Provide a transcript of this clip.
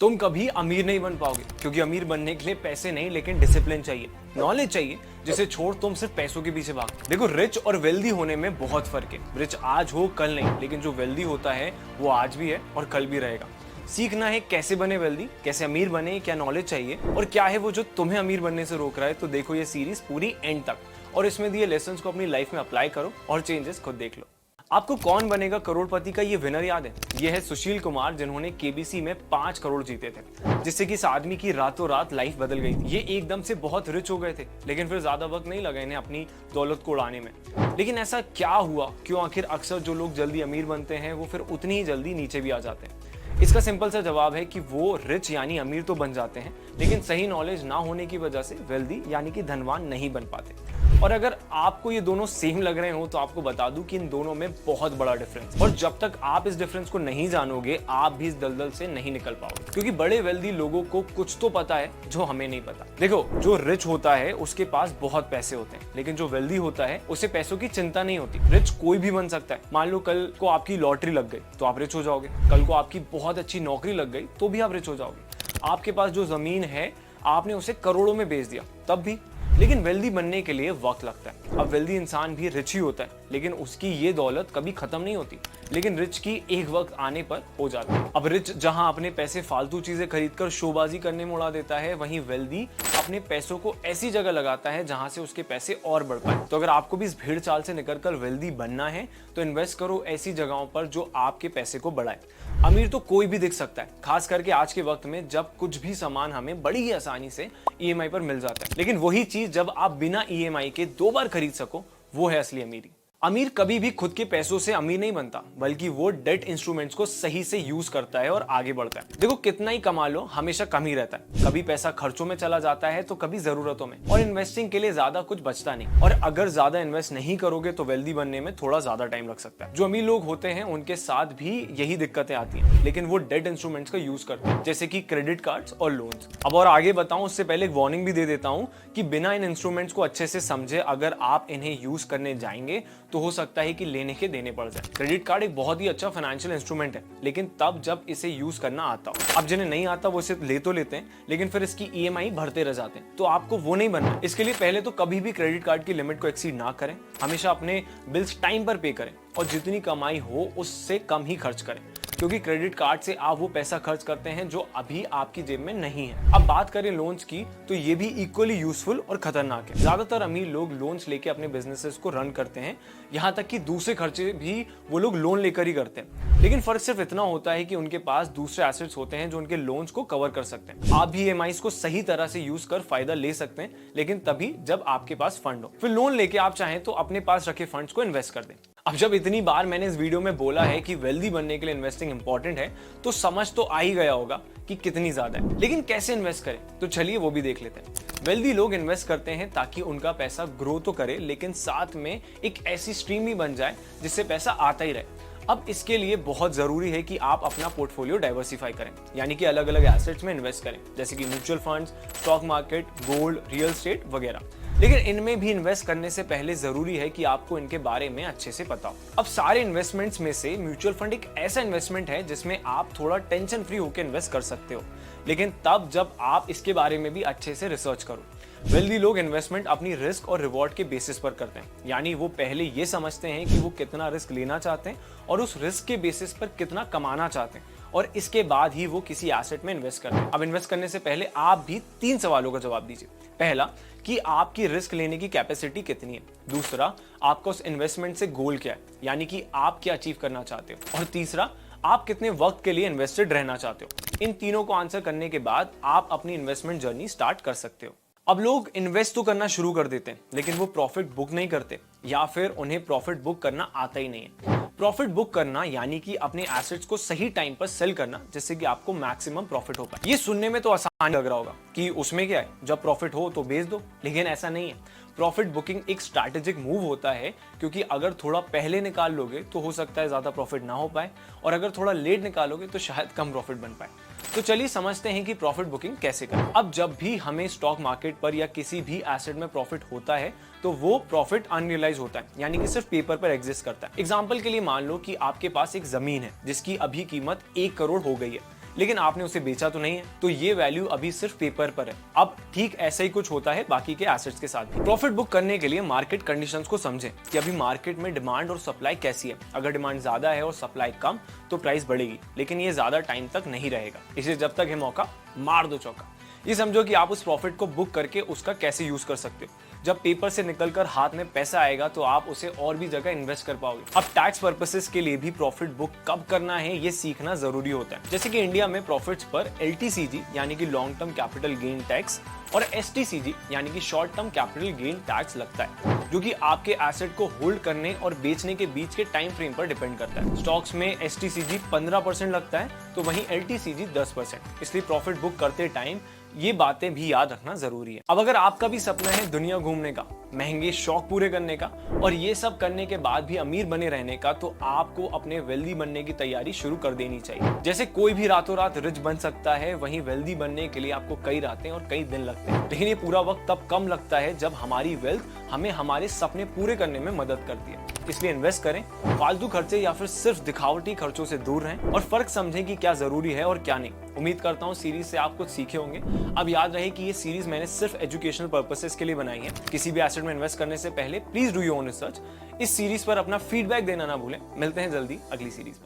तुम कभी अमीर नहीं बन पाओगे, क्योंकि अमीर बनने के लिए पैसे नहीं लेकिन डिसिप्लिन चाहिए, नॉलेज चाहिए, जिसे छोड़ तुम सिर्फ पैसों के पीछे भागते। देखो, रिच और वेल्दी होने में बहुत फर्क है। रिच आज हो कल नहीं, लेकिन जो वेल्दी होता है वो आज भी है और कल भी रहेगा। सीखना है कैसे बने वेल्दी, कैसे अमीर बने, क्या नॉलेज चाहिए और क्या है वो जो तुम्हें अमीर बनने से रोक रहा है। तो देखो ये सीरीज पूरी एंड तक और इसमें दिए लेसन्स को अपनी लाइफ में अप्लाई करो और चेंजेस खुद देख लो। आपको कौन बनेगा करोड़पति का ये विनर याद है? ये है सुशील कुमार, जिन्होंने केबीसी में 5 करोड़ जीते थे, जिससे कि इस आदमी की रातों रात लाइफ बदल गई थी। ये एकदम से बहुत रिच हो गए थे, लेकिन फिर ज्यादा वक्त नहीं लगा इन्हें अपनी दौलत को उड़ाने में। लेकिन ऐसा क्या हुआ? क्यों आखिर अक्सर जो लोग जल्दी अमीर बनते हैं वो फिर उतनी ही जल्दी नीचे भी आ जाते हैं? इसका सिंपल सा जवाब है कि वो रिच यानी अमीर तो बन जाते हैं, लेकिन सही नॉलेज ना होने की वजह से वेल्दी यानी कि धनवान नहीं बन पाते। और अगर आपको ये दोनों सेम लग रहे हो तो आपको बता दूं कि इन दोनों में बहुत बड़ा डिफरेंस, और जब तक आप इस डिफरेंस को नहीं जानोगे आप भी इस दलदल से नहीं निकल पाओगे। क्योंकि बड़े वेल्दी लोगों को कुछ तो पता है जो हमें नहीं पता। देखो, जो रिच होता है उसके पास बहुत पैसे होते हैं, लेकिन जो वेल्दी होता है उसे पैसों की चिंता नहीं होती। रिच कोई भी बन सकता है। मान लो कल को आपकी लॉटरी लग गई तो आप रिच हो जाओगे। कल को आपकी बहुत अच्छी नौकरी लग गई तो भी आप रिच हो जाओगे। आपके पास जो जमीन है आपने उसे करोड़ों में बेच दिया तब भी। लेकिन वेल्दी बनने के लिए वक्त लगता है। अब वेल्दी इंसान भी रिच ही होता है, लेकिन उसकी ये दौलत कभी खत्म नहीं होती, लेकिन रिच की एक वक्त आने पर हो जाती है। अब रिच जहां अपने पैसे फालतू चीजें खरीदकर शोबाजी करने में उड़ा देता है, वहीं वेल्दी अपने पैसों को ऐसी जगह लगाता है जहां से उसके पैसे और बढ़ पाए। तो अगर आपको भी इस भीड़ चाल से निकलकर वेल्दी बनना है तो इन्वेस्ट करो ऐसी जगहों पर जो आपके पैसे को बढ़ाए। अमीर तो कोई भी दिख सकता है, खास करके आज के वक्त में जब कुछ भी सामान हमें बड़ी ही आसानी से ईएमआई पर मिल जाता है। लेकिन वही चीज जब आप बिना ईएमआई के 2 बार खरीद सको, वो है असली अमीरी। अमीर कभी भी खुद के पैसों से अमीर नहीं बनता, बल्कि वो डेट इंस्ट्रूमेंट्स को सही से यूज करता है और आगे बढ़ता है। देखो, कितना ही कमा लो हमेशा कम ही रहता है। कभी पैसा खर्चों में चला जाता है तो कभी जरूरतों में, और इन्वेस्टिंग के लिए ज्यादा कुछ बचता नहीं। और अगर ज्यादा इन्वेस्ट नहीं करोगे तो वेल्दी बनने में थोड़ा ज्यादा टाइम लग सकता है। जो अमीर लोग होते हैं उनके साथ भी यही दिक्कतें आती हैं, लेकिन वो डेट इंस्ट्रूमेंट्स का यूज करते हैं, जैसे कि क्रेडिट कार्ड्स और लोन्स। अब और आगे बताऊं उससे पहले एक वार्निंग भी दे देता हूं कि बिना इन इंस्ट्रूमेंट्स को अच्छे से समझे अगर आप इन्हें यूज करने जाएंगे तो हो सकता है कि लेने के देने पड़ जाए। क्रेडिट कार्ड एक बहुत ही अच्छा फाइनेंशियल इंस्ट्रूमेंट है, लेकिन तब जब इसे यूज करना आता हो। अब जिन्हें नहीं आता वो इसे ले तो लेते हैं, लेकिन फिर इसकी ईएमआई भरते रह जाते हैं। तो आपको वो नहीं बनना। इसके लिए पहले तो कभी भी क्रेडिट कार्ड की लिमिट को एक्सीड ना करें, हमेशा अपने बिल्स टाइम पर पे करें और जितनी कमाई हो उससे कम ही खर्च करें, क्योंकि क्रेडिट कार्ड से आप वो पैसा खर्च करते हैं जो अभी आपकी जेब में नहीं है। अब बात करें लोन्स की, तो ये भी इक्वली यूजफुल और खतरनाक है। ज्यादातर अमीर लोग लोन्स लेके अपने बिजनेसेस को रन करते हैं, यहाँ तक कि दूसरे खर्चे भी वो लोग लोन लेकर ही करते हैं। लेकिन फर्क सिर्फ इतना होता है कि उनके पास दूसरे एसेट्स होते हैं जो उनके लोन्स को कवर कर सकते हैं। आप भी ईएमआईज को सही तरह से यूज कर फायदा ले सकते हैं, लेकिन तभी जब आपके पास फंड हो। फिर लोन लेके आप चाहें तो अपने पास रखे फंड्स को इन्वेस्ट कर दें। अब जब इतनी बार मैंने इस वीडियो में बोला है कि वेल्दी बनने के लिए इन्वेस्टिंग इंपॉर्टेंट है, तो समझ तो आ ही गया होगा कि कितनी ज्यादा है। लेकिन कैसे इन्वेस्ट करें, तो चलिए वो भी देख लेते हैं। वेल्दी लोग इन्वेस्ट करते हैं ताकि उनका पैसा ग्रो तो करे, लेकिन साथ में एक ऐसी स्ट्रीम भी बन जाए जिससे पैसा आता ही रहे। अब इसके लिए बहुत जरूरी है कि आप अपना पोर्टफोलियो डाइवर्सिफाई करें, यानी कि अलग अलग एसेट्स में इन्वेस्ट करें, जैसे कि mutual funds, stock market, gold, real estate वगैरह। लेकिन इनमें भी इन्वेस्ट करने से पहले जरूरी है कि आपको इनके बारे में अच्छे से पता हो। अब सारे इन्वेस्टमेंट्स में से म्यूचुअल फंड एक ऐसा इन्वेस्टमेंट है जिसमें आप थोड़ा टेंशन फ्री होकर इन्वेस्ट कर सकते हो, लेकिन तब जब आप इसके बारे में भी अच्छे से रिसर्च करो। वेल्दी लोग इन्वेस्टमेंट अपनी रिस्क और रिवॉर्ड के बेसिस पर करते हैं, यानी वो पहले ये समझते हैं कि वो कितना रिस्क लेना चाहते हैं और उस रिस्क के बेसिस पर कितना कमाना चाहते हैं, और इसके बाद ही वो किसी एसेट में इन्वेस्ट करते हैं। अब इन्वेस्ट करने से पहले आप भी 3 सवालों का जवाब दीजिए। पहला, कि आपकी रिस्क लेने की कैपेसिटी कितनी है। दूसरा, आपका उस इन्वेस्टमेंट से गोल क्या है, यानी कि आप क्या अचीव करना चाहते हो। और तीसरा, आप कितने वक्त के लिए इन्वेस्टेड रहना चाहते हो। इन तीनों को आंसर करने के बाद आप अपनी इन्वेस्टमेंट जर्नी स्टार्ट कर सकते हो। अब लोग इन्वेस्ट तो करना शुरू कर देते हैं, लेकिन वो प्रॉफिट बुक नहीं करते, या फिर उन्हें प्रॉफिट बुक करना आता ही नहीं है। प्रॉफिट बुक करना यानी कि अपने एसेट्स को सही टाइम पर सेल करना, जिससे कि आपको मैक्सिमम प्रॉफिट हो पाए। ये सुनने में तो आसान लग रहा होगा कि उसमें क्या है, जब प्रॉफिट हो तो बेच दो, लेकिन ऐसा नहीं है। प्रॉफिट बुकिंग एक स्ट्रैटेजिक मूव होता है, क्योंकि अगर थोड़ा पहले निकाल लोगे तो हो सकता है ज्यादा प्रॉफिट ना हो पाए, और अगर थोड़ा लेट निकालोगे तो शायद कम प्रॉफिट बन पाए। तो चलिए समझते हैं कि प्रॉफिट बुकिंग कैसे करें। अब जब भी हमें स्टॉक मार्केट पर या किसी भी एसेट में प्रॉफिट होता है तो वो प्रॉफिट अनरियलाइज होता है, यानी कि सिर्फ पेपर पर एग्जिस्ट करता है। एग्जांपल के लिए मान लो कि आपके पास एक जमीन है जिसकी अभी कीमत 1 करोड़ हो गई है, लेकिन आपने उसे बेचा तो नहीं है, तो ये वैल्यू अभी सिर्फ पेपर पर है। अब ठीक ऐसा ही कुछ होता है बाकी के एसेट्स के साथ भी। प्रॉफिट बुक करने के लिए मार्केट कंडीशंस को समझें कि अभी मार्केट में डिमांड और सप्लाई कैसी है। अगर डिमांड ज्यादा है और सप्लाई कम तो प्राइस बढ़ेगी, लेकिन ये ज्यादा टाइम तक नहीं रहेगा। इसे जब तक है मौका, मार दो चौका। ये समझो कि आप उस प्रॉफिट को बुक करके उसका कैसे यूज कर सकते हो। जब पेपर से निकलकर हाथ में पैसा आएगा तो आप उसे और भी जगह इन्वेस्ट कर पाओगे। अब टैक्स पर्पसेस के लिए भी प्रॉफिट बुक कब करना है ये सीखना जरूरी होता है। जैसे कि इंडिया में प्रॉफिट्स पर LTCG यानी कि long term capital gain tax और STCG यानी कि short term capital gain tax लगता है, जो कि आपके एसेट को होल्ड करने और बेचने के बीच के टाइम फ्रेम पर डिपेंड करता है। स्टॉक्स में STCG 15% लगता है तो वहीं LTCG 10%। इसलिए प्रॉफिट बुक करते टाइम ये बातें भी याद रखना जरूरी है। अब अगर आपका भी सपना है दुनिया घूमने का, महंगे शौक पूरे करने का और ये सब करने के बाद भी अमीर बने रहने का, तो आपको अपने वेल्दी बनने की तैयारी शुरू कर देनी चाहिए। जैसे कोई भी रातों रात रिच बन सकता है, वहीं वेल्दी बनने के लिए आपको कई रातें और कई दिन लगते हैं। लेकिन ये पूरा वक्त तब कम लगता है जब हमारी वेल्थ हमें हमारे सपने पूरे करने में मदद करती है। इसलिए इन्वेस्ट करें, फालतू खर्चे या फिर सिर्फ दिखावटी खर्चों से दूर रहें और फर्क समझें कि क्या जरूरी है और क्या नहीं। उम्मीद करता हूँ सीरीज से आप कुछ सीखे होंगे। अब याद रहे कि ये सीरीज मैंने सिर्फ एजुकेशनल पर्पसेस के लिए बनाई है। किसी भी एसेट में इन्वेस्ट करने से पहले please do your own research. इस सीरीज पर अपना फीडबैक देना ना भूलें। मिलते हैं जल्दी अगली सीरीज में।